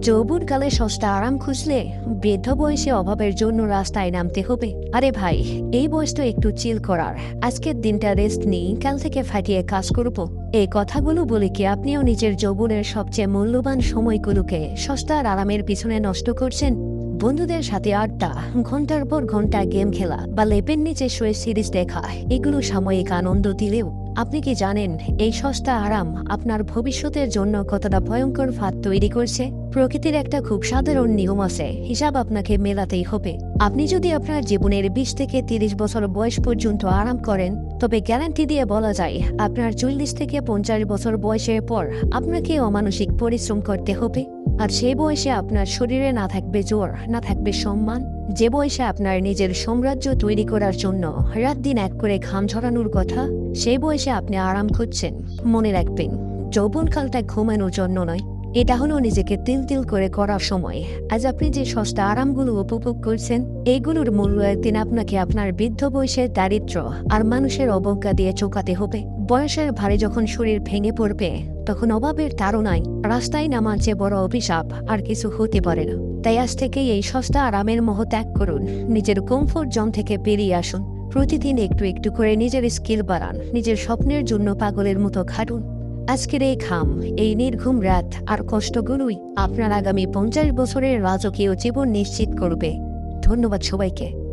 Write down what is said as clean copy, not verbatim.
যৌবনকালে সস্তা আরাম খুঁজলে বৃদ্ধ বয়সে অভাবের জন্য রাস্তায় নামতে হবে। আরে ভাই, এই বয়স তো একটু চিল করার। আজকের দিনটা রেস্ট নিই, কাল থেকে ফাটিয়ে কাজ করব। এই কথাগুলো বলে কি আপনিও নিজের যৌবনের সবচেয়ে মূল্যবান সময়গুলোকে সস্তা আর আরামের পিছনে নষ্ট করছেন? বন্ধুদের সাথে আড্ডা, ঘন্টার পর ঘন্টা গেম খেলা বা লেপের নিচে শুয়ে সিরিজ দেখা, এগুলো সাময়িক আনন্দ দিলেও আপনি কি জানেন এই সস্তা আরাম আপনার ভবিষ্যতের জন্য কতটা ভয়ঙ্কর ফাঁদ তৈরি করছে? প্রকৃতির একটা খুব সাধারণ নিয়ম আছে, হিসাব আপনাকে মেলাতেই হবে। আপনি যদি আপনার জীবনের 20 থেকে 30 বছর বয়স পর্যন্ত আরাম করেন, তবে গ্যারান্টি দিয়ে বলা যায় আপনার 40 থেকে 50 বছর বয়সের পর আপনাকে অমানসিক পরিশ্রম করতে হবে। আর সেই বয়সে আপনার শরীরে না থাকবে জোর, না থাকবে সম্মান। যে বয়সে আপনার নিজের সাম্রাজ্য তৈরি করার জন্য রাত দিন এক করে ঘাম ঝরানোর কথা, সেই বয়সে আপনি আরাম খুঁজছেন। মনে রাখবেন, যৌবনকালটা ঘুমানোর জন্য নয়, এটা হলো নিজেকে তিল তিল করে করার সময়। আজ আপনি যে সস্তা আরামগুলো উপভোগ করছেন, এইগুলোর মূল্য একদিন আপনাকে আপনার বৃদ্ধ বয়সের দারিদ্র্য আর মানুষের অবজ্ঞা দিয়ে চোকাতে হবে। বয়সের ভারে যখন শরীর ভেঙে পড়বে, তখন অভাবের তাড়নায় রাস্তায় নামার চেয়ে বড় অভিশাপ আর কিছু হতে পারে না। তাই আজ থেকেই এই সস্তা আরামের মোহ ত্যাগ করুন, নিজের কমফোর্ট জোন থেকে বেরিয়ে আসুন। প্রতিদিন একটু একটু করে নিজের স্কিল বাড়ান, নিজের স্বপ্নের জন্য পাগলের মতো খাটুন। আজকের এই ঘাম, এই নির্ঘুম রাত আর কষ্টগুলোই আপনার আগামী 50 বছরের রাজকীয় জীবন নিশ্চিত করবে। ধন্যবাদ সবাইকে।